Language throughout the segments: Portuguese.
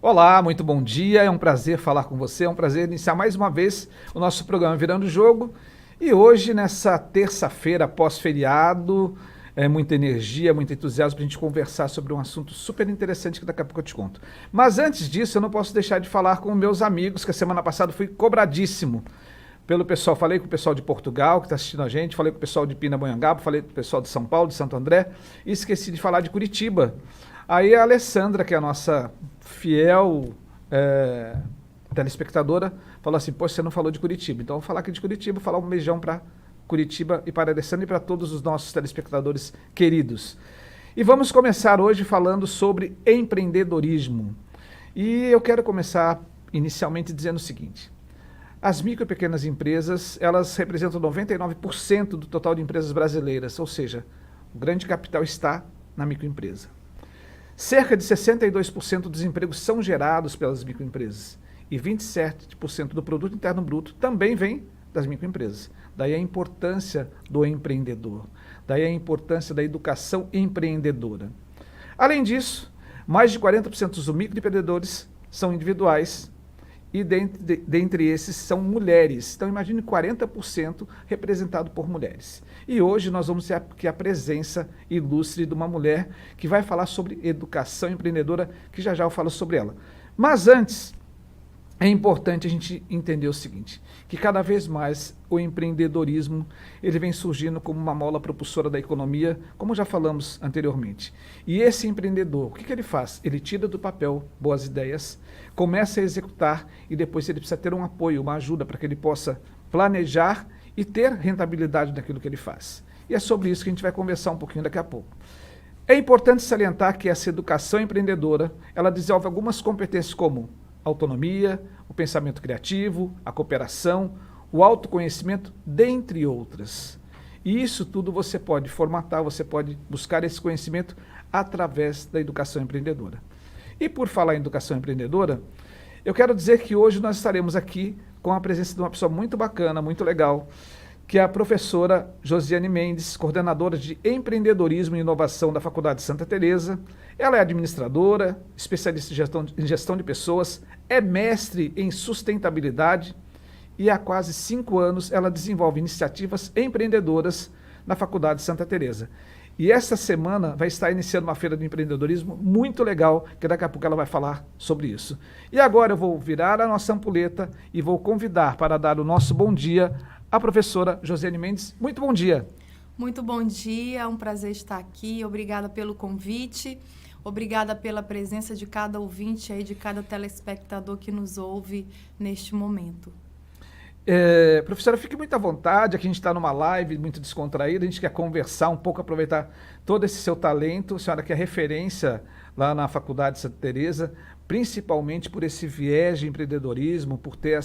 Olá, muito bom dia, é um prazer falar com você, é um prazer iniciar mais uma vez o nosso programa Virando o Jogo. E hoje, nessa terça-feira, pós-feriado, muita energia, muito entusiasmo para a gente conversar sobre um assunto super interessante que daqui a pouco eu te conto. Mas antes disso, eu não posso deixar de falar com meus amigos, que a semana passada fui cobradíssimo pelo pessoal. Falei com o pessoal de Portugal que está assistindo a gente, falei com o pessoal de Pindamonhangaba, falei com o pessoal de São Paulo, de Santo André, e esqueci de falar de Curitiba. Aí a Alessandra, que é a nossa fiel telespectadora, falou assim: poxa, você não falou de Curitiba. Então eu vou falar aqui de Curitiba, falar um beijão para Curitiba e para a Alessandra e para todos os nossos telespectadores queridos. E vamos começar hoje falando sobre empreendedorismo. E eu quero começar inicialmente dizendo o seguinte: as micro e pequenas empresas, elas representam 99% do total de empresas brasileiras, ou seja, o grande capital está na microempresa. Cerca de 62% dos empregos são gerados pelas microempresas e 27% do produto interno bruto também vem das microempresas. Daí a importância do empreendedor, daí a importância da educação empreendedora. Além disso, mais de 40% dos microempreendedores são individuais e dentre esses são mulheres. Então imagine 40% representado por mulheres. E hoje nós vamos ter aqui a presença ilustre de uma mulher que vai falar sobre educação empreendedora, que já já eu falo sobre ela. Mas antes, é importante a gente entender o seguinte, que cada vez mais o empreendedorismo ele vem surgindo como uma mola propulsora da economia, como já falamos anteriormente. E esse empreendedor, o que ele faz? Ele tira do papel boas ideias, começa a executar e depois ele precisa ter um apoio, uma ajuda para que ele possa planejar e ter rentabilidade naquilo que ele faz. E é sobre isso que a gente vai conversar um pouquinho daqui a pouco. É importante salientar que essa educação empreendedora, ela desenvolve algumas competências como autonomia, o pensamento criativo, a cooperação, o autoconhecimento, dentre outras. E isso tudo você pode formatar, você pode buscar esse conhecimento através da educação empreendedora. E por falar em educação empreendedora, eu quero dizer que hoje nós estaremos aqui com a presença de uma pessoa muito bacana, muito legal, que é a professora Josiane Mendes, coordenadora de empreendedorismo e inovação da Faculdade de Santa Teresa. Ela é administradora, especialista em gestão de pessoas, é mestre em sustentabilidade e há quase 5 anos ela desenvolve iniciativas empreendedoras na Faculdade de Santa Teresa. E essa semana vai estar iniciando uma feira de empreendedorismo muito legal, que daqui a pouco ela vai falar sobre isso. E agora eu vou virar a nossa ampulheta e vou convidar para dar o nosso bom dia a professora Josiane Mendes. Muito bom dia. Muito bom dia, é um prazer estar aqui. Obrigada pelo convite, obrigada pela presença de cada ouvinte aí, de cada telespectador que nos ouve neste momento. Professora, fique muito à vontade, aqui a gente está numa live muito descontraída, a gente quer conversar um pouco, aproveitar todo esse seu talento. A senhora que é referência lá na Faculdade de Santa Teresa, principalmente por esse viés de empreendedorismo, por ter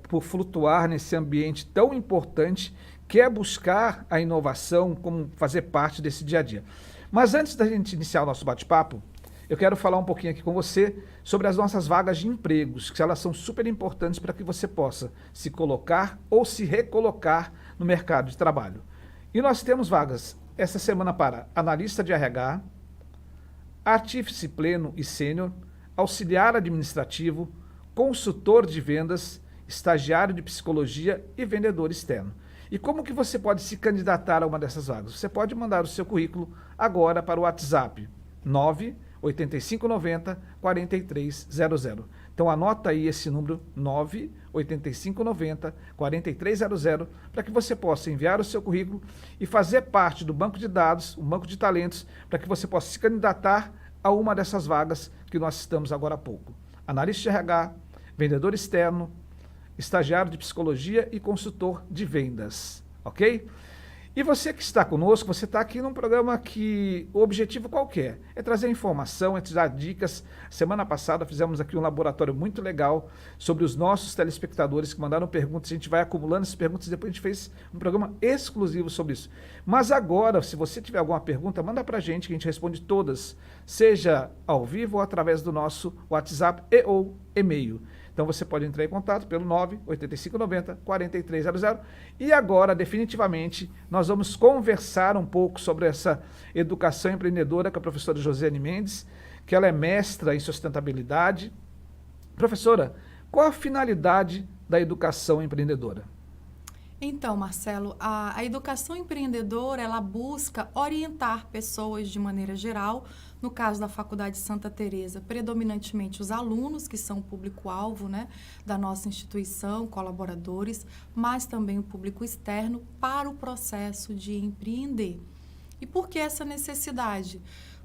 por flutuar nesse ambiente tão importante que é buscar a inovação como fazer parte desse dia a dia. Mas antes da gente iniciar o nosso bate-papo, eu quero falar um pouquinho aqui com você sobre as nossas vagas de empregos, que elas são super importantes para que você possa se colocar ou se recolocar no mercado de trabalho. E nós temos vagas essa semana para analista de RH, artífice pleno e sênior, auxiliar administrativo, consultor de vendas, estagiário de psicologia e vendedor externo. E como que você pode se candidatar a uma dessas vagas? Você pode mandar o seu currículo agora para o WhatsApp 98590 4300. Então anota aí esse número 98590 4300 para que você possa enviar o seu currículo e fazer parte do banco de dados, um banco de talentos, para que você possa se candidatar a uma dessas vagas que nós citamos agora há pouco. Analista de RH, vendedor externo, estagiário de psicologia e consultor de vendas, ok? E você que está conosco, você está aqui num programa que o objetivo qualquer é trazer informação, é te dar dicas. Semana passada fizemos aqui um laboratório muito legal sobre os nossos telespectadores que mandaram perguntas, a gente vai acumulando essas perguntas e depois a gente fez um programa exclusivo sobre isso. Mas agora, se você tiver alguma pergunta, manda pra gente que a gente responde todas, seja ao vivo ou através do nosso WhatsApp e ou e-mail. Então você pode entrar em contato pelo 98590-4300. E agora, definitivamente, nós vamos conversar um pouco sobre essa educação empreendedora com a professora Josiane Mendes, que ela é mestra em sustentabilidade. Professora, qual a finalidade da educação empreendedora? Então, Marcelo, a educação empreendedora, ela busca orientar pessoas de maneira geral, no caso da Faculdade Santa Teresa, predominantemente os alunos, que são o público-alvo, né, da nossa instituição, colaboradores, mas também o público externo, para o processo de empreender. E por que essa necessidade?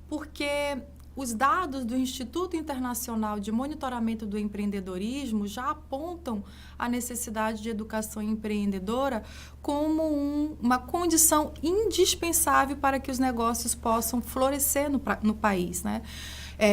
Porque os dados do Instituto Internacional de Monitoramento do Empreendedorismo já apontam a necessidade de educação empreendedora como uma condição indispensável para que os negócios possam florescer no país, né?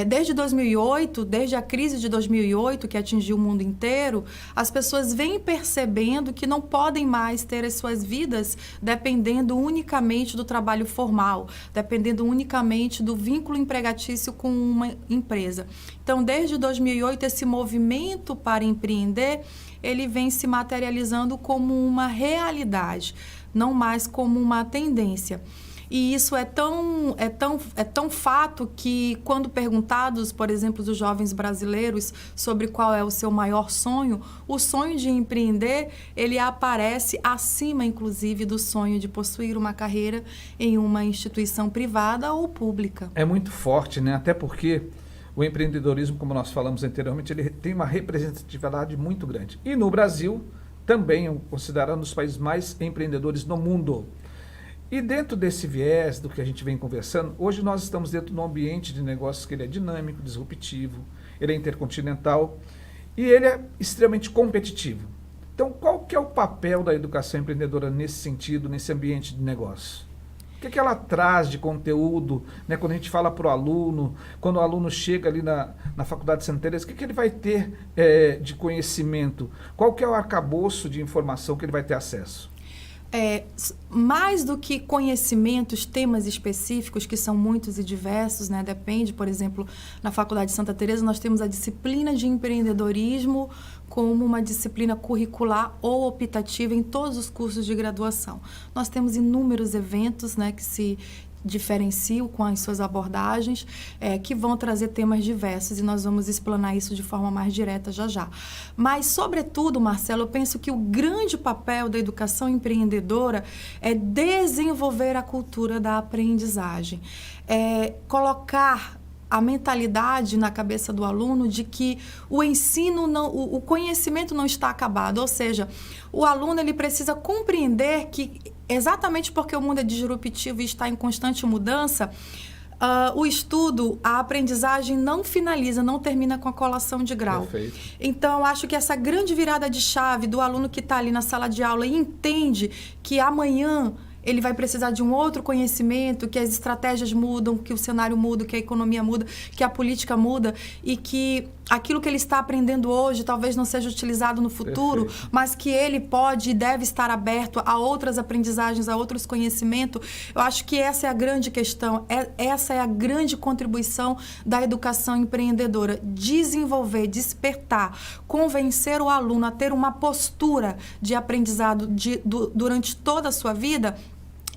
Desde 2008, desde a crise de 2008, que atingiu o mundo inteiro, as pessoas vêm percebendo que não podem mais ter as suas vidas dependendo unicamente do trabalho formal, dependendo unicamente do vínculo empregatício com uma empresa. Então, desde 2008, esse movimento para empreender, ele vem se materializando como uma realidade, não mais como uma tendência. E isso é tão fato que, quando perguntados, por exemplo, os jovens brasileiros sobre qual é o seu maior sonho, o sonho de empreender, ele aparece acima, inclusive, do sonho de possuir uma carreira em uma instituição privada ou pública. É muito forte, né? Até porque o empreendedorismo, como nós falamos anteriormente, ele tem uma representatividade muito grande. E no Brasil, também considerado um dos países mais empreendedores no mundo. E dentro desse viés do que a gente vem conversando, hoje nós estamos dentro de um ambiente de negócios que ele é dinâmico, disruptivo, ele é intercontinental e ele é extremamente competitivo. Então, qual que é o papel da educação empreendedora nesse sentido, nesse ambiente de negócio? O que ela traz de conteúdo, né? Quando a gente fala para o aluno, quando o aluno chega ali na Faculdade Santa Teresa, o que ele vai ter de conhecimento? Qual que é o arcabouço de informação que ele vai ter acesso? Mais do que conhecimentos, temas específicos, que são muitos e diversos, né? Depende, por exemplo, na Faculdade Santa Teresa, nós temos a disciplina de empreendedorismo como uma disciplina curricular ou optativa em todos os cursos de graduação. Nós temos inúmeros eventos, né, que se diferenciam com as suas abordagens, que vão trazer temas diversos, e nós vamos explanar isso de forma mais direta já. Mas, sobretudo, Marcelo, eu penso que o grande papel da educação empreendedora é desenvolver a cultura da aprendizagem, colocar a mentalidade na cabeça do aluno de que o ensino, o conhecimento não está acabado, ou seja, o aluno ele precisa compreender que, exatamente porque o mundo é disruptivo e está em constante mudança, o estudo, a aprendizagem não finaliza, não termina com a colação de grau. Perfeito. Então, eu acho que essa grande virada de chave do aluno que está ali na sala de aula e entende que amanhã ele vai precisar de um outro conhecimento, que as estratégias mudam, que o cenário muda, que a economia muda, que a política muda, e que aquilo que ele está aprendendo hoje talvez não seja utilizado no futuro, Perfeito. mas que ele pode e deve estar aberto a outras aprendizagens, a outros conhecimentos. Eu acho que essa é a grande questão, essa é a grande contribuição da educação empreendedora. Desenvolver, despertar, convencer o aluno a ter uma postura de aprendizado durante toda a sua vida,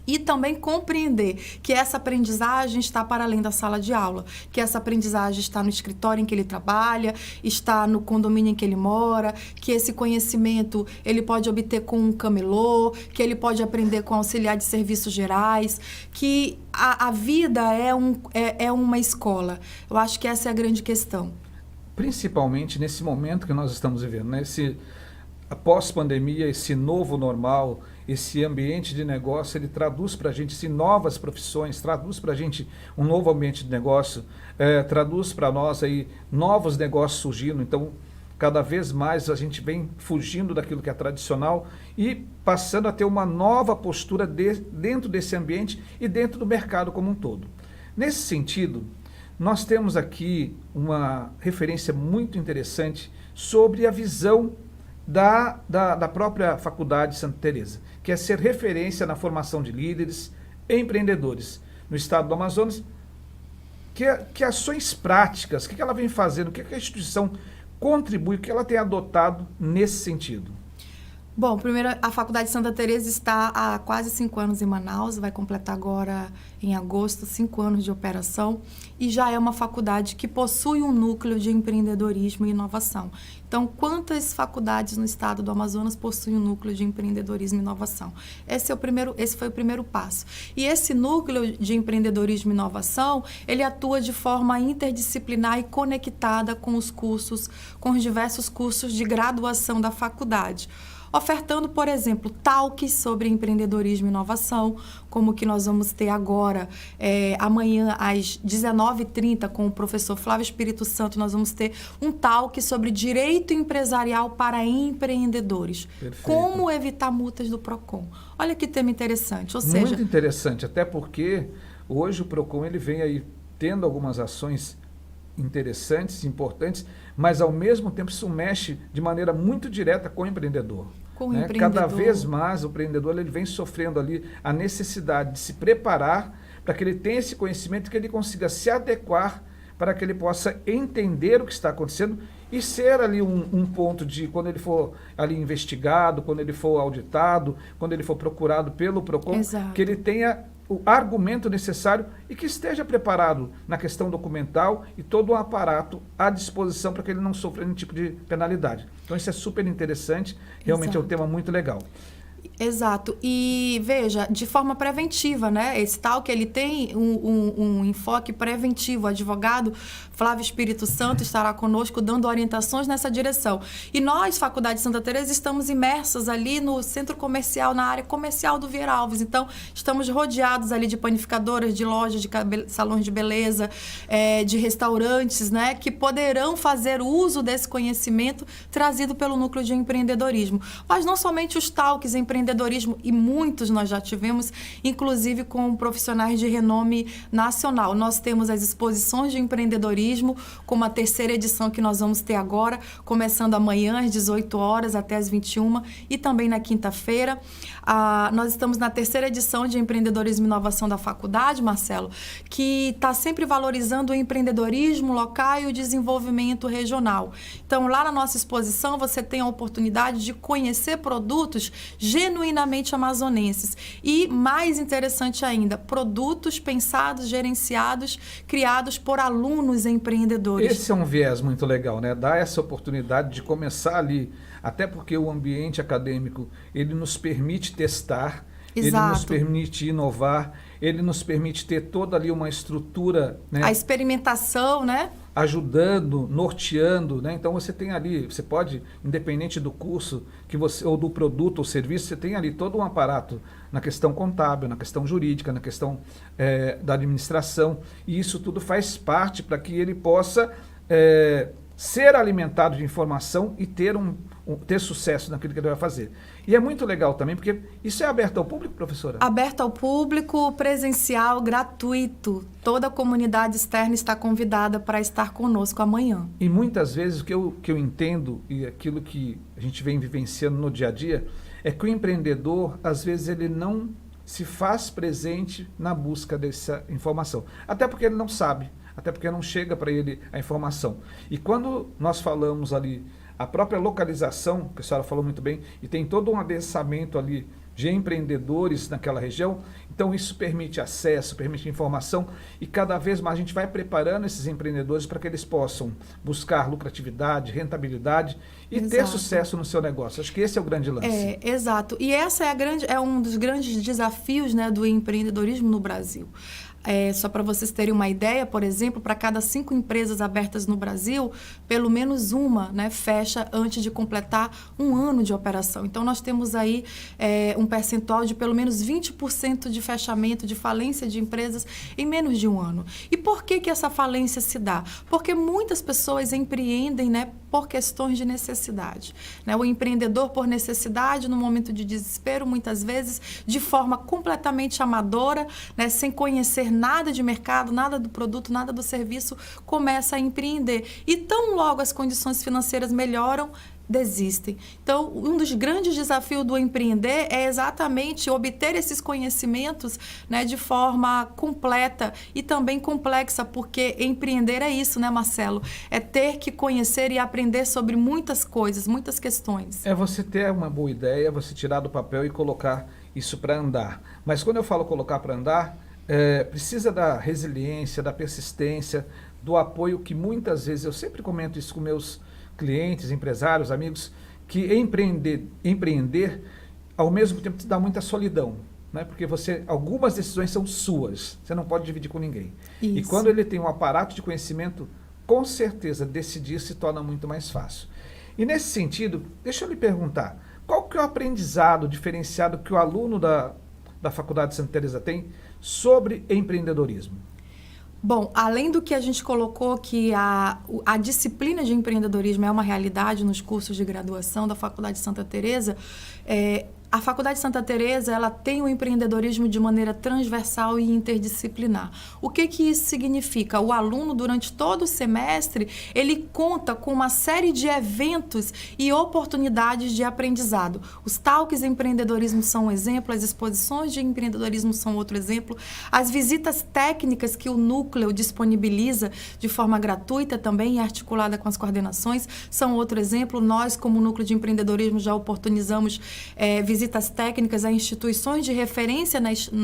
e também compreender que essa aprendizagem está para além da sala de aula, que essa aprendizagem está no escritório em que ele trabalha, está no condomínio em que ele mora, que esse conhecimento ele pode obter com um camelô, que ele pode aprender com auxiliar de serviços gerais, que a vida é uma escola. Eu acho que essa é a grande questão. Principalmente nesse momento que nós estamos vivendo, né? Após pandemia, esse novo normal, esse ambiente de negócio, ele traduz para a gente novas profissões, traduz para a gente um novo ambiente de negócio, traduz para nós aí novos negócios surgindo. Então, cada vez mais a gente vem fugindo daquilo que é tradicional e passando a ter uma nova postura dentro desse ambiente e dentro do mercado como um todo. Nesse sentido, nós temos aqui uma referência muito interessante sobre a visão da própria Faculdade Santa Teresa, que é ser referência na formação de líderes, empreendedores no estado do Amazonas. Que ações práticas, o que ela vem fazendo, o que a instituição contribui, o que ela tem adotado nesse sentido? Bom, primeiro, a Faculdade Santa Teresa está há quase 5 anos em Manaus, vai completar agora, em agosto, 5 anos de operação, e já é uma faculdade que possui um núcleo de empreendedorismo e inovação. Então, quantas faculdades no estado do Amazonas possuem um núcleo de empreendedorismo e inovação? Esse foi o primeiro passo. E esse núcleo de empreendedorismo e inovação, ele atua de forma interdisciplinar e conectada com os cursos, com os diversos cursos de graduação da faculdade, ofertando, por exemplo, talks sobre empreendedorismo e inovação, como o que nós vamos ter agora, amanhã às 19h30, com o professor Flávio Espírito Santo, nós vamos ter um talk sobre direito empresarial para empreendedores. Perfeito. Como evitar multas do PROCON. Olha que tema interessante, ou seja... Muito interessante, até porque hoje o PROCON ele vem aí tendo algumas ações interessantes, importantes, mas ao mesmo tempo isso mexe de maneira muito direta com o empreendedor. Né? Cada vez mais o empreendedor ele vem sofrendo ali a necessidade de se preparar para que ele tenha esse conhecimento, que ele consiga se adequar para que ele possa entender o que está acontecendo e ser ali um ponto de, quando ele for ali investigado, quando ele for auditado, quando ele for procurado pelo PROCON, Exato. que ele tenha o argumento necessário e que esteja preparado na questão documental e todo o aparato à disposição para que ele não sofra nenhum tipo de penalidade. Então isso é super interessante, realmente Exato. É um tema muito legal. Exato. E veja, de forma preventiva, né? Esse tal que ele tem um enfoque preventivo. O advogado Flávio Espírito Santo estará conosco dando orientações nessa direção. E nós, Faculdade Santa Teresa, estamos imersos ali no centro comercial, na área comercial do Vieira Alves. Então, estamos rodeados ali de panificadoras, de lojas, de salões de beleza, de restaurantes, né? Que poderão fazer uso desse conhecimento trazido pelo núcleo de empreendedorismo. Mas não somente os talks empreendedorismo, e muitos nós já tivemos, inclusive com profissionais de renome nacional. Nós temos as exposições de empreendedorismo, como a 3ª edição que nós vamos ter agora, começando amanhã às 18 horas até às 21 e também na quinta-feira. Nós estamos na 3ª edição de empreendedorismo e inovação da faculdade, Marcelo, que está sempre valorizando o empreendedorismo local e o desenvolvimento regional. Então, lá na nossa exposição, você tem a oportunidade de conhecer produtos genuinamente amazonenses. E, mais interessante ainda, produtos pensados, gerenciados, criados por alunos empreendedores. Esse é um viés muito legal, né? Dar essa oportunidade de começar ali, até porque o ambiente acadêmico, ele nos permite testar, Exato. Ele nos permite inovar, ele nos permite ter toda ali uma estrutura, né? A experimentação, né? Ajudando, norteando, né? Então você tem ali, você pode, independente do curso que você, ou do produto ou serviço, você tem ali todo um aparato na questão contábil, na questão jurídica, na questão da administração, e isso tudo faz parte para que ele possa ser alimentado de informação e ter sucesso naquilo que ele vai fazer. E é muito legal também, porque isso é aberto ao público, professora? Aberto ao público, presencial, gratuito. Toda a comunidade externa está convidada para estar conosco amanhã. E muitas vezes o que eu entendo, e aquilo que a gente vem vivenciando no dia a dia, é que o empreendedor, às vezes, ele não se faz presente na busca dessa informação. Até porque ele não sabe, até porque não chega para ele a informação. E quando nós falamos ali, a própria localização, que a senhora falou muito bem, e tem todo um adensamento ali de empreendedores naquela região, então isso permite acesso, permite informação, e cada vez mais a gente vai preparando esses empreendedores para que eles possam buscar lucratividade, rentabilidade e Exato. ter sucesso no seu negócio. Acho que esse é o grande lance. Exato. E essa é um dos grandes desafios, né, do empreendedorismo no Brasil. Só para vocês terem uma ideia, por exemplo, para cada 5 empresas abertas no Brasil, pelo menos uma, né, fecha antes de completar 1 ano de operação. Então, nós temos aí um percentual de pelo menos 20% de fechamento, de falência de empresas em menos de 1 ano. E por que essa falência se dá? Porque muitas pessoas empreendem, né, por questões de necessidade. Né? O empreendedor, por necessidade, no momento de desespero, muitas vezes, de forma completamente amadora, né, sem conhecer nada de mercado, nada do produto, nada do serviço, começa a empreender. E tão logo as condições financeiras melhoram, desistem. Então, um dos grandes desafios do empreender é exatamente obter esses conhecimentos, né, de forma completa e também complexa, porque empreender é isso, né, Marcelo? É ter que conhecer e aprender sobre muitas coisas, muitas questões. É você ter uma boa ideia, você tirar do papel e colocar isso para andar. Mas quando eu falo colocar para andar, precisa da resiliência, da persistência, do apoio que muitas vezes, eu sempre comento isso com meus clientes, empresários, amigos, que empreender ao mesmo tempo te dá muita solidão, né? Porque algumas decisões são suas, você não pode dividir com ninguém. Isso. E quando ele tem um aparato de conhecimento, com certeza decidir se torna muito mais fácil. E nesse sentido, deixa eu lhe perguntar, qual que é o aprendizado diferenciado que o aluno da Faculdade de Santa Teresa tem sobre empreendedorismo? Bom, além do que a gente colocou que a disciplina de empreendedorismo é uma realidade nos cursos de graduação da Faculdade de Santa Teresa, a Faculdade de Santa Teresa, ela tem o empreendedorismo de maneira transversal e interdisciplinar. O que isso significa? O aluno, durante todo o semestre, ele conta com uma série de eventos e oportunidades de aprendizado. Os talks de empreendedorismo são um exemplo, as exposições de empreendedorismo são outro exemplo, as visitas técnicas que o núcleo disponibiliza de forma gratuita também e articulada com as coordenações são outro exemplo. Nós, como núcleo de empreendedorismo, já oportunizamos visitas técnicas a instituições de referência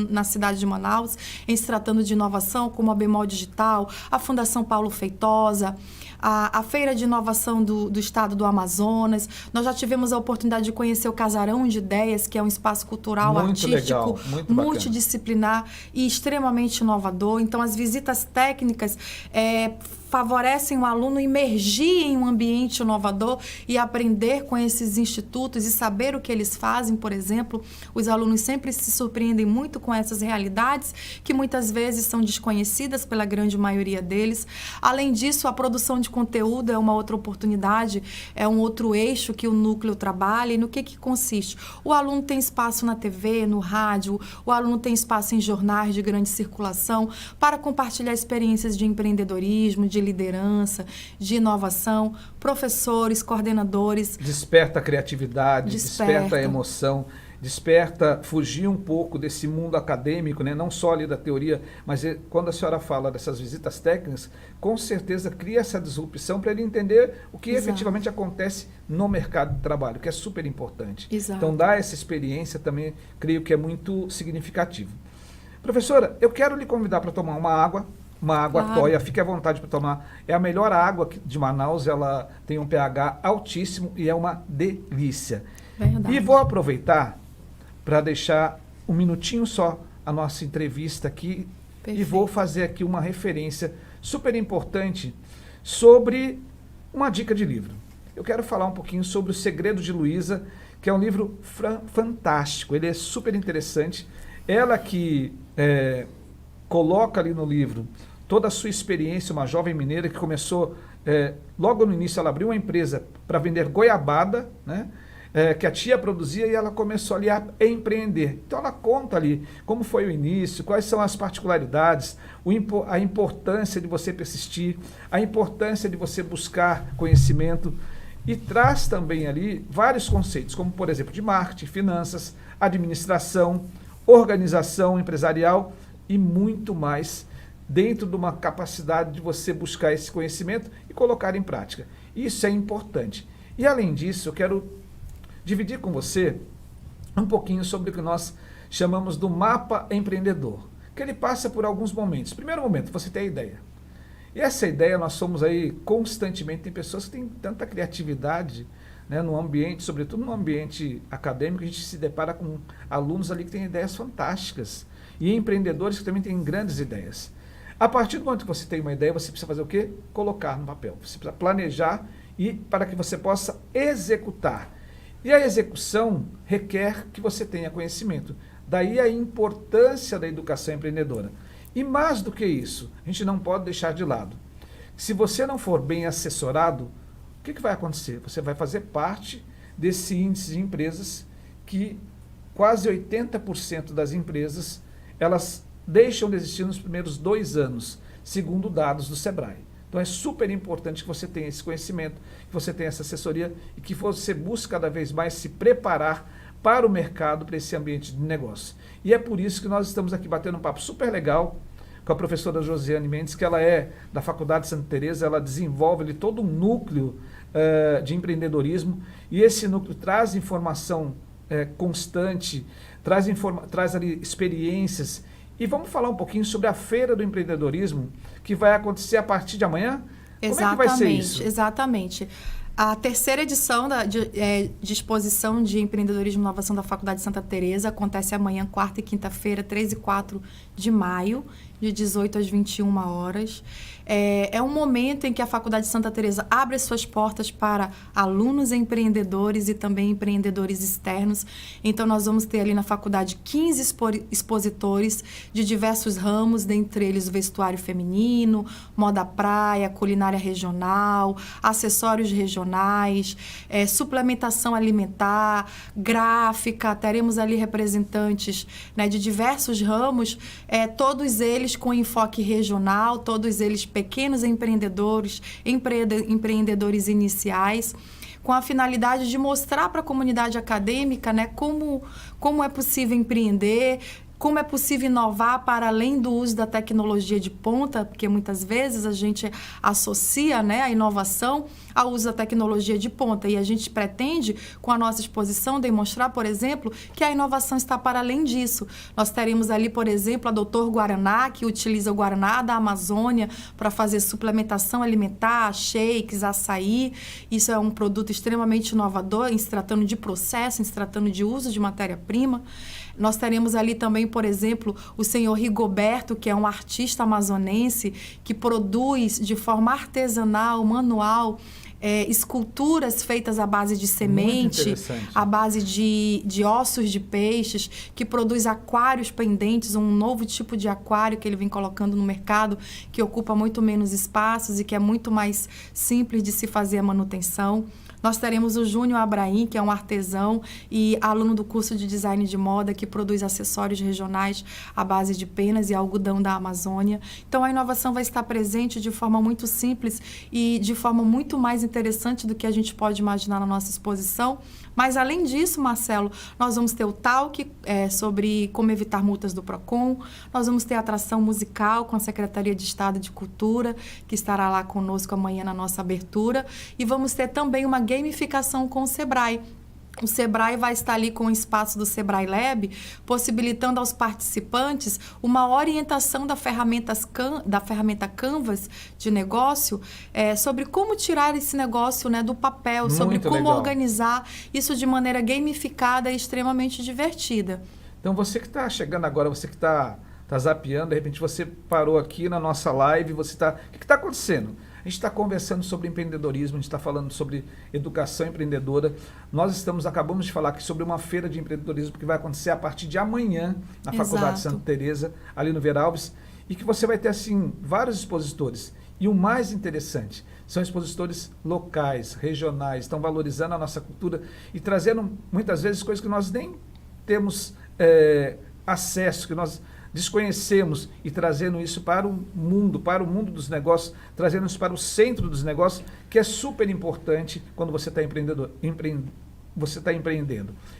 na cidade de Manaus, em se tratando de inovação, como a Bemol Digital, a Fundação Paulo Feitosa, a Feira de Inovação do Estado do Amazonas. Nós já tivemos a oportunidade de conhecer o Casarão de Ideias, que é um espaço cultural, muito artístico, legal, muito multidisciplinar e extremamente inovador. Então, as visitas técnicas favorecem o aluno emergir em um ambiente inovador e aprender com esses institutos e saber o que eles fazem, por exemplo. Os alunos sempre se surpreendem muito com essas realidades, que muitas vezes são desconhecidas pela grande maioria deles. Além disso, a produção de conteúdo é uma outra oportunidade, é um outro eixo que o núcleo trabalha. E no que consiste? O aluno tem espaço na TV, no rádio, o aluno tem espaço em jornais de grande circulação para compartilhar experiências de empreendedorismo, de liderança, de inovação, professores, coordenadores. Desperta a criatividade, desperta a emoção, desperta fugir um pouco desse mundo acadêmico, né? Não só ali da teoria, mas quando a senhora fala dessas visitas técnicas, com certeza cria essa disrupção para ele entender o que efetivamente acontece no mercado de trabalho, que é super importante. Exato. Então, dar essa experiência também, creio que é muito significativo. Professora, eu quero lhe convidar para tomar uma água Claro. toia, fique à vontade para tomar. É a melhor água de Manaus, ela tem um pH altíssimo e é uma delícia. Verdade. E vou aproveitar para deixar um minutinho só a nossa entrevista aqui. Perfeito. E vou fazer aqui uma referência super importante sobre uma dica de livro. Eu quero falar um pouquinho sobre O Segredo de Luísa, que é um livro fantástico, ele é super interessante. Ela que coloca ali no livro toda a sua experiência, uma jovem mineira que começou, logo no início ela abriu uma empresa para vender goiabada, né? Que a tia produzia e ela começou ali a empreender. Então ela conta ali como foi o início, quais são as particularidades, a importância de você persistir, a importância de você buscar conhecimento e traz também ali vários conceitos, como por exemplo de marketing, finanças, administração, organização empresarial e muito mais, dentro de uma capacidade de você buscar esse conhecimento e colocar em prática. Isso é importante. E além disso, eu quero dividir com você um pouquinho sobre o que nós chamamos do mapa empreendedor, que ele passa por alguns momentos. Primeiro momento, você tem a ideia. E essa ideia, nós somos aí constantemente, tem pessoas que têm tanta criatividade, né, no ambiente, sobretudo no ambiente acadêmico, a gente se depara com alunos ali que têm ideias fantásticas e empreendedores que também têm grandes ideias. A partir do momento que você tem uma ideia, você precisa fazer o quê? Colocar no papel. Você precisa planejar e para que você possa executar. E a execução requer que você tenha conhecimento. Daí a importância da educação empreendedora. E mais do que isso, a gente não pode deixar de lado. Se você não for bem assessorado, o que vai acontecer? Você vai fazer parte desse índice de empresas que quase 80% das empresas, elas deixam de existir nos primeiros 2 anos, segundo dados do Sebrae. Então é super importante que você tenha esse conhecimento, que você tenha essa assessoria e que você busque cada vez mais se preparar para o mercado, para esse ambiente de negócio. E é por isso que nós estamos aqui batendo um papo super legal com a professora Josiane Mendes, que ela é da Faculdade Santa Teresa, ela desenvolve ali todo um núcleo de empreendedorismo, e esse núcleo traz informação constante, traz ali experiências. E vamos falar um pouquinho sobre a Feira do Empreendedorismo, que vai acontecer a partir de amanhã? Como é que vai ser isso? Exatamente. A terceira edição de exposição de empreendedorismo e inovação da Faculdade Santa Teresa acontece amanhã, quarta e quinta-feira, 3 e 4 de maio, de 18 às 21 horas. É um momento em que a Faculdade Santa Teresa abre as suas portas para alunos empreendedores e também empreendedores externos. Então, nós vamos ter ali na faculdade 15 expositores de diversos ramos, dentre eles o vestuário feminino, moda praia, culinária regional, acessórios regionais, suplementação alimentar, gráfica. Teremos ali representantes, né, de diversos ramos, todos eles com enfoque regional, todos eles pequenos empreendedores, empreendedores iniciais, com a finalidade de mostrar para a comunidade acadêmica, né, como é possível empreender, como é possível inovar para além do uso da tecnologia de ponta, porque muitas vezes a gente associa, né, a inovação ao uso da tecnologia de ponta. E a gente pretende, com a nossa exposição, demonstrar, por exemplo, que a inovação está para além disso. Nós teremos ali, por exemplo, a Doutor Guaraná, que utiliza o Guaraná da Amazônia para fazer suplementação alimentar, shakes, açaí. Isso é um produto extremamente inovador, em se tratando de processo, em se tratando de uso de matéria-prima. Nós teremos ali também, por exemplo, o senhor Rigoberto, que é um artista amazonense que produz de forma artesanal, manual, esculturas feitas à base de semente, à base de ossos de peixes, que produz aquários pendentes, um novo tipo de aquário que ele vem colocando no mercado, que ocupa muito menos espaços e que é muito mais simples de se fazer a manutenção. Nós teremos o Júnior Abraim, que é um artesão e aluno do curso de design de moda, que produz acessórios regionais à base de penas e algodão da Amazônia. Então, a inovação vai estar presente de forma muito simples e de forma muito mais interessante do que a gente pode imaginar na nossa exposição. Mas, além disso, Marcelo, nós vamos ter o talk sobre como evitar multas do PROCON, nós vamos ter atração musical com a Secretaria de Estado de Cultura, que estará lá conosco amanhã na nossa abertura, e vamos ter também uma gamificação com o Sebrae. O Sebrae vai estar ali com o espaço do Sebrae Lab, possibilitando aos participantes uma orientação da ferramenta Canvas de negócio, sobre como tirar esse negócio, né, do papel, Muito sobre como legal. Organizar isso de maneira gamificada e extremamente divertida. Então, você que está chegando agora, você que está zapeando, de repente você parou aqui na nossa live, o que está acontecendo? A gente está conversando sobre empreendedorismo, a gente está falando sobre educação empreendedora. Nós acabamos de falar aqui sobre uma feira de empreendedorismo que vai acontecer a partir de amanhã na Faculdade Santa Teresa, ali no Vera Alves, e que você vai ter, assim, vários expositores. E o mais interessante, são expositores locais, regionais, estão valorizando a nossa cultura e trazendo, muitas vezes, coisas que nós nem temos acesso, que nós desconhecemos, e trazendo isso para o mundo dos negócios, trazendo isso para o centro dos negócios, que é super importante quando você está empreendendo.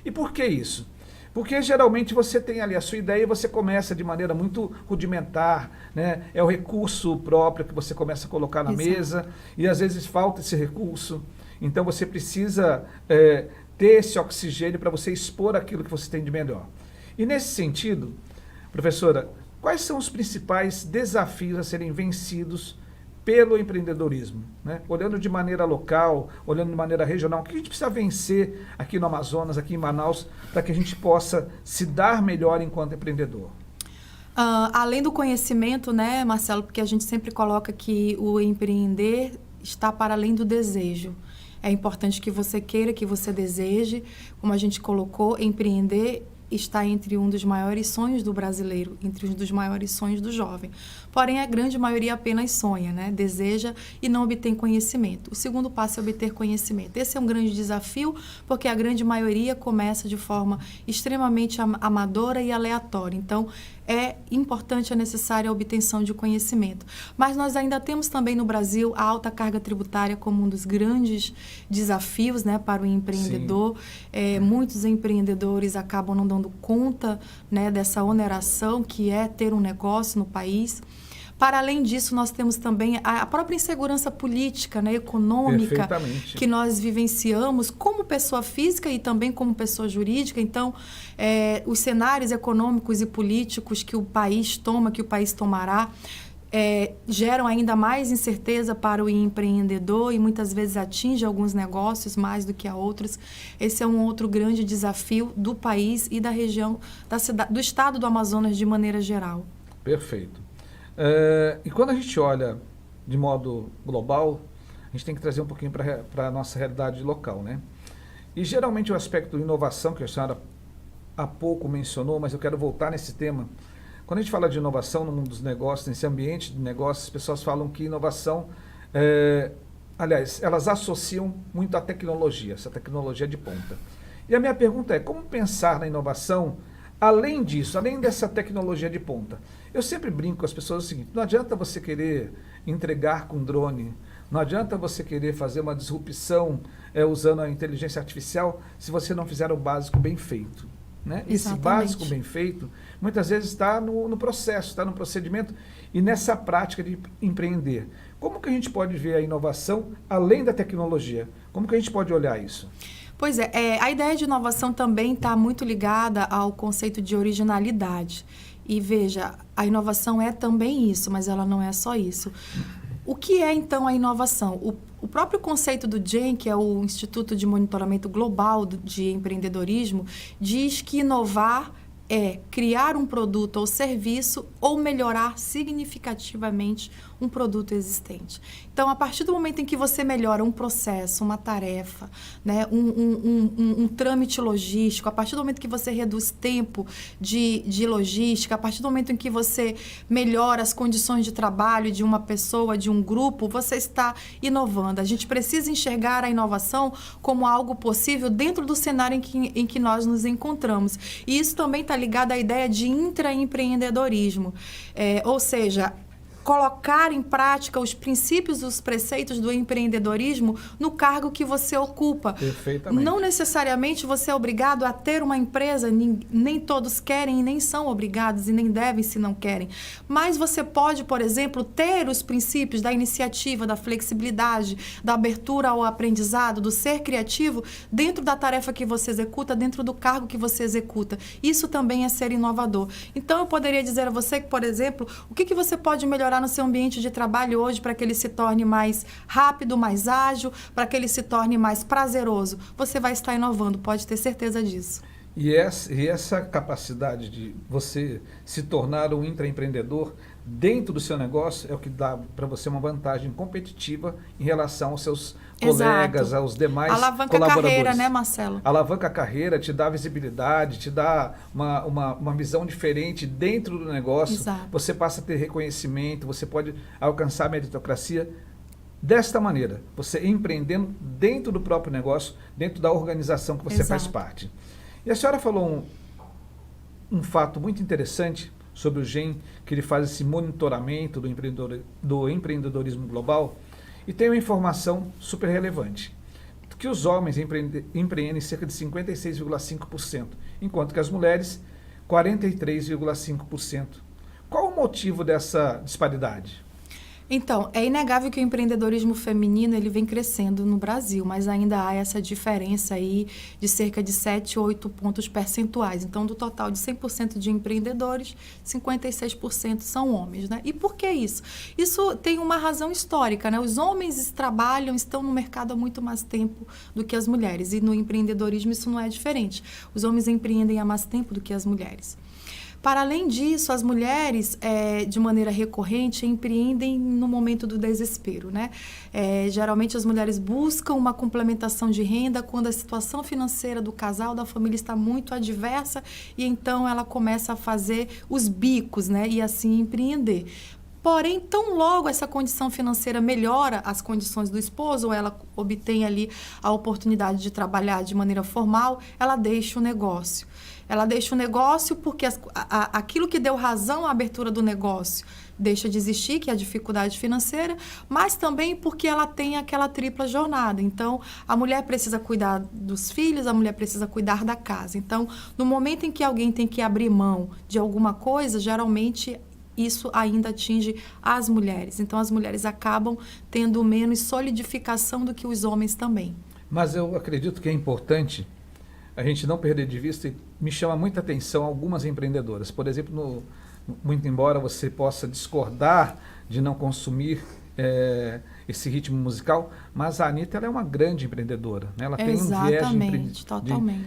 E por que isso? Porque geralmente você tem ali a sua ideia e você começa de maneira muito rudimentar, né? É o recurso próprio que você começa a colocar na mesa, e às vezes falta esse recurso. Então você precisa ter esse oxigênio para você expor aquilo que você tem de melhor. E nesse sentido, professora, quais são os principais desafios a serem vencidos pelo empreendedorismo, né? Olhando de maneira local, olhando de maneira regional, o que a gente precisa vencer aqui no Amazonas, aqui em Manaus, para que a gente possa se dar melhor enquanto empreendedor? Além do conhecimento, né, Marcelo, porque a gente sempre coloca que o empreender está para além do desejo. É importante que você queira, que você deseje, como a gente colocou, empreender está entre um dos maiores sonhos do brasileiro, entre um dos maiores sonhos do jovem. Porém, a grande maioria apenas sonha, né? Deseja e não obtém conhecimento. O segundo passo é obter conhecimento. Esse é um grande desafio, porque a grande maioria começa de forma extremamente amadora e aleatória. Então, é importante, é necessária a obtenção de conhecimento. Mas nós ainda temos também no Brasil a alta carga tributária como um dos grandes desafios, né, para o empreendedor. Muitos empreendedores acabam não dando conta, né, dessa oneração que é ter um negócio no país. Para além disso, nós temos também a própria insegurança política, né, econômica, que nós vivenciamos como pessoa física e também como pessoa jurídica. Então, os cenários econômicos e políticos que o país toma, que o país tomará, geram ainda mais incerteza para o empreendedor e muitas vezes atinge alguns negócios mais do que a outros. Esse é um outro grande desafio do país e da região, do estado do Amazonas de maneira geral. Perfeito. E quando a gente olha de modo global, a gente tem que trazer um pouquinho para a nossa realidade local, né? E geralmente o aspecto de inovação, que a senhora há pouco mencionou, mas eu quero voltar nesse tema. Quando a gente fala de inovação no mundo dos negócios, nesse ambiente de negócios, as pessoas falam que inovação, aliás, elas associam muito à tecnologia, essa tecnologia de ponta. E a minha pergunta é, como pensar na inovação além disso, além dessa tecnologia de ponta? Eu sempre brinco com as pessoas o seguinte: não adianta você querer entregar com drone, não adianta você querer fazer uma disrupção usando a inteligência artificial se você não fizer o básico bem feito. Né? Esse básico bem feito, muitas vezes está no processo, está no procedimento e nessa prática de empreender. Como que a gente pode ver a inovação além da tecnologia? Como que a gente pode olhar isso? Pois a ideia de inovação também está muito ligada ao conceito de originalidade. E veja, a inovação é também isso, mas ela não é só isso. O que é, então, a inovação? O próprio conceito do GEM, que é o Instituto de Monitoramento Global de Empreendedorismo, diz que inovar é criar um produto ou serviço ou melhorar significativamente um produto existente. Então, a partir do momento em que você melhora um processo, uma tarefa, né, um trâmite logístico, a partir do momento que você reduz tempo de logística, a partir do momento em que você melhora as condições de trabalho de uma pessoa, de um grupo, você está inovando. A gente precisa enxergar a inovação como algo possível dentro do cenário em que nós nos encontramos. E isso também está ligado à ideia de intraempreendedorismo. Ou seja, colocar em prática os princípios, os preceitos do empreendedorismo no cargo que você ocupa. Perfeitamente. Não necessariamente você é obrigado a ter uma empresa, nem todos querem e nem são obrigados e nem devem se não querem. Mas você pode, por exemplo, ter os princípios da iniciativa, da flexibilidade, da abertura ao aprendizado, do ser criativo dentro da tarefa que você executa, dentro do cargo que você executa. Isso também é ser inovador. Então, eu poderia dizer a você que, por exemplo, o que você pode melhorar no seu ambiente de trabalho hoje para que ele se torne mais rápido, mais ágil, para que ele se torne mais prazeroso. Você vai estar inovando, pode ter certeza disso. E essa capacidade de você se tornar um intraempreendedor dentro do seu negócio é o que dá para você uma vantagem competitiva em relação aos seus colegas, aos demais alavanca colaboradores. Alavanca a carreira, né, Marcelo? Alavanca a carreira, te dá visibilidade, te dá uma visão diferente dentro do negócio. Exato. Você passa a ter reconhecimento, você pode alcançar a meritocracia desta maneira, você empreendendo dentro do próprio negócio, dentro da organização que você faz parte. E a senhora falou um fato muito interessante sobre o GEM, que ele faz esse monitoramento do empreendedorismo global, e tem uma informação super relevante, que os homens empreendem cerca de 56,5%, enquanto que as mulheres, 43,5%. Qual o motivo dessa disparidade? Então, é inegável que o empreendedorismo feminino ele vem crescendo no Brasil, mas ainda há essa diferença aí de cerca de 7, 8 pontos percentuais. Então, do total de 100% de empreendedores, 56% são homens, né? E por que isso? Isso tem uma razão histórica, né? Os homens trabalham, estão no mercado há muito mais tempo do que as mulheres, e no empreendedorismo isso não é diferente. Os homens empreendem há mais tempo do que as mulheres. Para além disso, as mulheres, de maneira recorrente, empreendem no momento do desespero, né? Geralmente, as mulheres buscam uma complementação de renda quando a situação financeira do casal, da família, está muito adversa, e então ela começa a fazer os bicos, né? E assim empreender. Porém, tão logo essa condição financeira melhora as condições do esposo, ou ela obtém ali a oportunidade de trabalhar de maneira formal, ela deixa o negócio. Ela deixa o negócio porque aquilo que deu razão à abertura do negócio deixa de existir, que é a dificuldade financeira, mas também porque ela tem aquela tripla jornada. Então, a mulher precisa cuidar dos filhos, a mulher precisa cuidar da casa. Então, no momento em que alguém tem que abrir mão de alguma coisa, geralmente isso ainda atinge as mulheres. Então, as mulheres acabam tendo menos solidificação do que os homens também. Mas eu acredito que é importante a gente não perder de vista, e me chama muita atenção algumas empreendedoras. Por exemplo, muito embora você possa discordar de não consumir esse ritmo musical, mas a Anitta ela é uma grande empreendedora, né? Ela tem um viés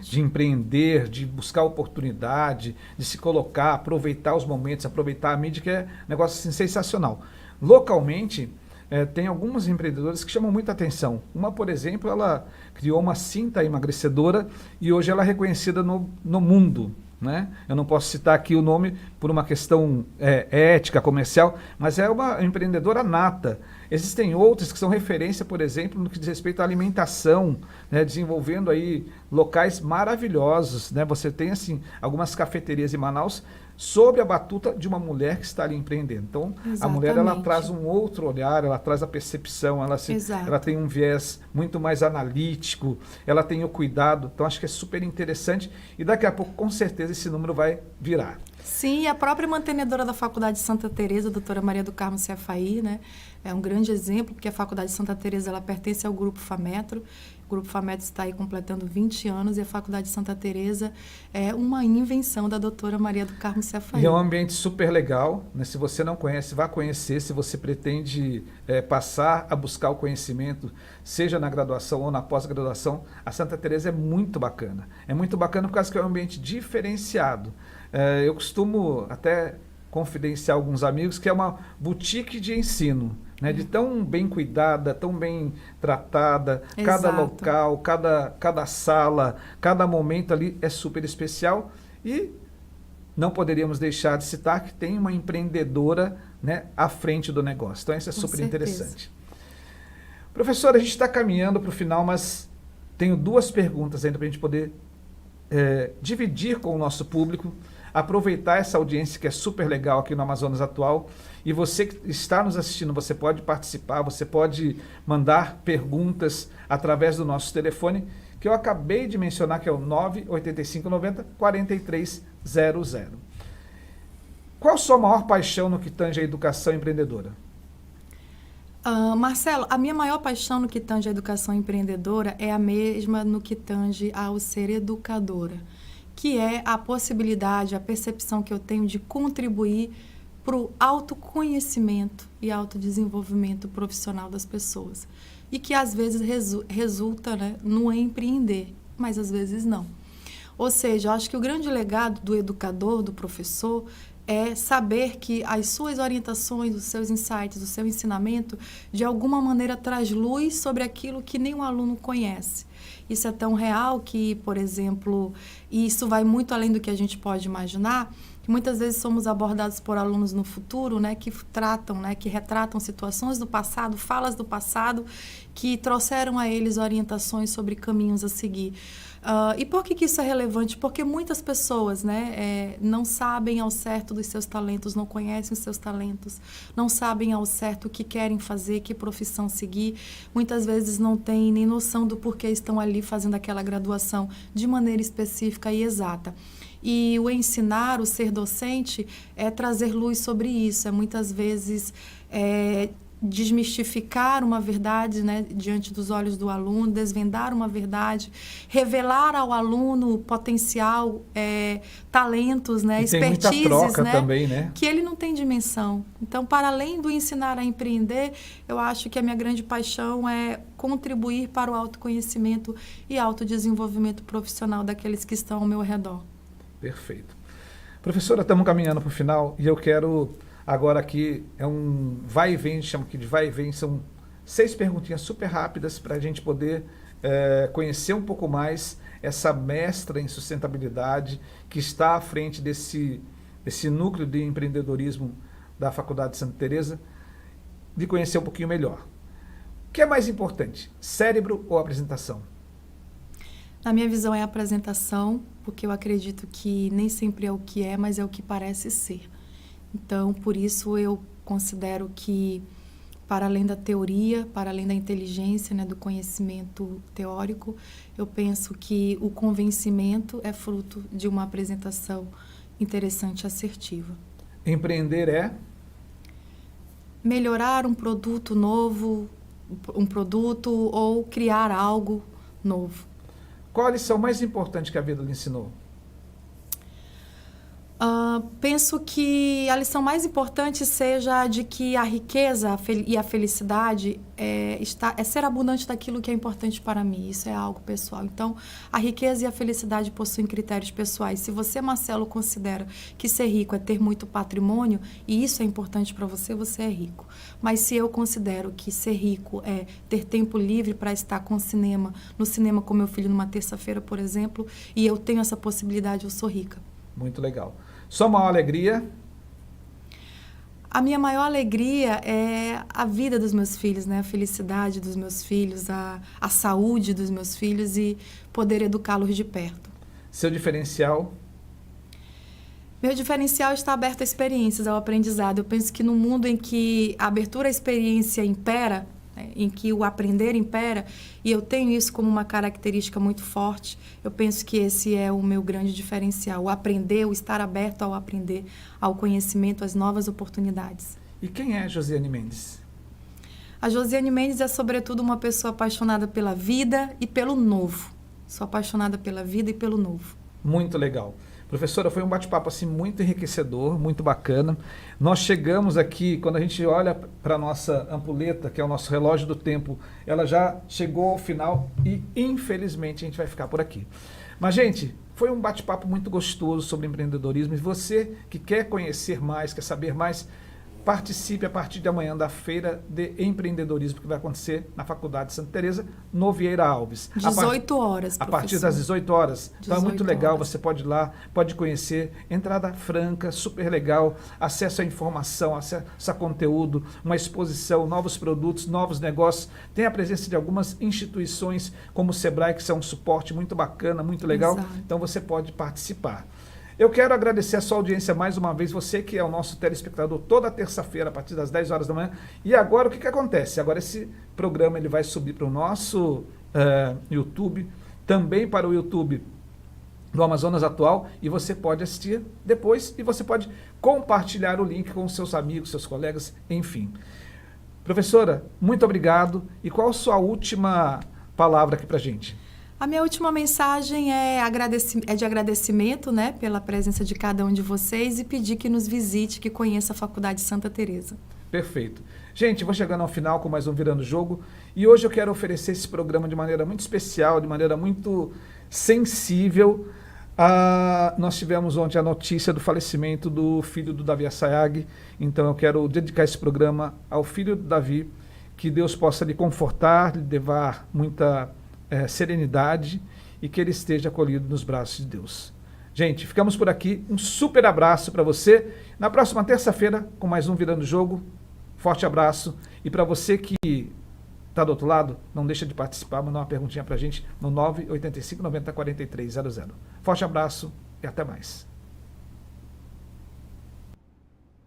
de empreender, de buscar oportunidade, de se colocar, aproveitar os momentos, aproveitar a mídia, que é um negócio assim, sensacional. Localmente, tem algumas empreendedoras que chamam muita atenção. Uma, por exemplo, ela criou uma cinta emagrecedora e hoje ela é reconhecida no mundo, né? Eu não posso citar aqui o nome por uma questão ética, comercial, mas é uma empreendedora nata. Existem outras que são referência, por exemplo, no que diz respeito à alimentação, né? Desenvolvendo aí locais maravilhosos, né? Você tem assim algumas cafeterias em Manaus sob a batuta de uma mulher que está ali empreendendo. Então, exatamente. A mulher ela traz um outro olhar, ela traz a percepção, ela tem um viés muito mais analítico, ela tem o cuidado. Então, acho que é super interessante e daqui a pouco, com certeza, esse número vai virar. Sim, a própria mantenedora da Faculdade de Santa Teresa, a doutora Maria do Carmo Cefaí, né? É um grande exemplo, porque a Faculdade de Santa Teresa ela pertence ao Grupo Fametro. O Grupo Fametro está aí completando 20 anos e a Faculdade de Santa Teresa é uma invenção da doutora Maria do Carmo Cefaí. E é um ambiente super legal, né? Se você não conhece, vá conhecer. Se você pretende passar a buscar o conhecimento, seja na graduação ou na pós-graduação, a Santa Teresa é muito bacana. É muito bacana por causa que é um ambiente diferenciado. Eu costumo até confidenciar alguns amigos que é uma boutique de ensino, né? De tão bem cuidada, tão bem tratada, exato. Cada local, cada sala, cada momento ali é super especial e não poderíamos deixar de citar que tem uma empreendedora, né, à frente do negócio. Então isso é super interessante. Professora, a gente está caminhando para o final, mas tenho duas perguntas ainda para a gente poder dividir com o nosso público, aproveitar essa audiência que é super legal aqui no Amazonas Atual. E você que está nos assistindo, você pode participar, você pode mandar perguntas através do nosso telefone, que eu acabei de mencionar, que é o 98590-4300. Qual a sua maior paixão no que tange a educação empreendedora? Marcelo, a minha maior paixão no que tange a educação empreendedora é a mesma no que tange ao ser educadora, que é a possibilidade, a percepção que eu tenho de contribuir para o autoconhecimento e autodesenvolvimento profissional das pessoas. E que às vezes resulta, né, no empreender, mas às vezes não. Ou seja, eu acho que o grande legado do educador, do professor, é saber que as suas orientações, os seus insights, o seu ensinamento, de alguma maneira traz luz sobre aquilo que nenhum aluno conhece. Isso é tão real que, por exemplo, e isso vai muito além do que a gente pode imaginar, que muitas vezes somos abordados por alunos no futuro, né, que tratam, né, que retratam situações do passado, falas do passado, que trouxeram a eles orientações sobre caminhos a seguir. E por que isso é relevante? Porque muitas pessoas, né, não sabem ao certo dos seus talentos, não conhecem os seus talentos, não sabem ao certo o que querem fazer, que profissão seguir. Muitas vezes não têm nem noção do porquê estão ali fazendo aquela graduação de maneira específica e exata. E o ensinar, o ser docente, é trazer luz sobre isso, é muitas vezes desmistificar uma verdade, né, diante dos olhos do aluno, desvendar uma verdade, revelar ao aluno potencial, talentos, né, expertises, tem muita troca, né, também, né, que ele não tem dimensão. Então, para além do ensinar a empreender, eu acho que a minha grande paixão é contribuir para o autoconhecimento e autodesenvolvimento profissional daqueles que estão ao meu redor. Perfeito. Professora, estamos caminhando para o final e eu quero agora aqui, é um vai e vem, chamo aqui de vai e vem, são 6 perguntinhas super rápidas para a gente poder conhecer um pouco mais essa mestra em sustentabilidade que está à frente desse núcleo de empreendedorismo da Faculdade de Santa Teresa, de conhecer um pouquinho melhor. O que é mais importante, cérebro ou apresentação? Na minha visão é a apresentação, porque eu acredito que nem sempre é o que é, mas é o que parece ser. Então, por isso eu considero que, para além da teoria, para além da inteligência, né, do conhecimento teórico, eu penso que o convencimento é fruto de uma apresentação interessante e assertiva. Empreender é? Melhorar um produto novo, um produto ou criar algo novo. Qual a lição mais importante que a vida lhe ensinou? Penso que a lição mais importante seja a de que a riqueza e a felicidade é ser abundante daquilo que é importante para mim. Isso é algo pessoal. Então, a riqueza e a felicidade possuem critérios pessoais. Se você, Marcelo, considera que ser rico é ter muito patrimônio, e isso é importante para você, você é rico. Mas se eu considero que ser rico é ter tempo livre para estar no cinema com meu filho numa terça-feira, por exemplo, e eu tenho essa possibilidade, eu sou rica. Muito legal. Sua maior alegria? A minha maior alegria é a vida dos meus filhos, né? A felicidade dos meus filhos, a saúde dos meus filhos e poder educá-los de perto. Seu diferencial? Meu diferencial está aberto a experiências, ao aprendizado. Eu penso que no mundo em que a abertura à experiência impera, em que o aprender impera, e eu tenho isso como uma característica muito forte, eu penso que esse é o meu grande diferencial, o aprender, o estar aberto ao aprender, ao conhecimento, às novas oportunidades. E quem é Josiane Mendes? A Josiane Mendes é, sobretudo, uma pessoa apaixonada pela vida e pelo novo. Sou apaixonada pela vida e pelo novo. Muito legal. Professora, foi um bate-papo assim muito enriquecedor, muito bacana. Nós chegamos aqui, quando a gente olha para a nossa ampulheta, que é o nosso relógio do tempo, ela já chegou ao final e, infelizmente, a gente vai ficar por aqui. Mas, gente, foi um bate-papo muito gostoso sobre empreendedorismo. E você que quer conhecer mais, quer saber mais, participe a partir de amanhã da Feira de Empreendedorismo, que vai acontecer na Faculdade Santa Teresa, no Vieira Alves. 18 horas, A partir das 18 horas. Então é muito legal, você pode ir lá, pode conhecer. Entrada franca, super legal, acesso à informação, acesso a conteúdo, uma exposição, novos produtos, novos negócios. Tem a presença de algumas instituições, como o Sebrae, que são um suporte muito bacana, muito legal. Exato. Então você pode participar. Eu quero agradecer a sua audiência mais uma vez, você que é o nosso telespectador toda terça-feira, a partir das 10 horas da manhã. E agora o que acontece? Agora esse programa ele vai subir para o nosso YouTube, também para o YouTube do Amazonas Atual, e você pode assistir depois e você pode compartilhar o link com seus amigos, seus colegas, enfim. Professora, muito obrigado. E qual a sua última palavra aqui para a gente? A minha última mensagem é de agradecimento, né, pela presença de cada um de vocês e pedir que nos visite, que conheça a Faculdade Santa Teresa. Perfeito. Gente, vou chegando ao final com mais um Virando o Jogo e hoje eu quero oferecer esse programa de maneira muito especial, de maneira muito sensível. Nós tivemos ontem a notícia do falecimento do filho do Davi Assayag, então eu quero dedicar esse programa ao filho do Davi, que Deus possa lhe confortar, lhe levar muita serenidade e que ele esteja acolhido nos braços de Deus. Gente, ficamos por aqui. Um super abraço para você. Na próxima terça-feira, com mais um Virando o Jogo. Forte abraço. E para você que está do outro lado, não deixa de participar, mandar uma perguntinha para a gente no 985 90 43 00. Forte abraço e até mais.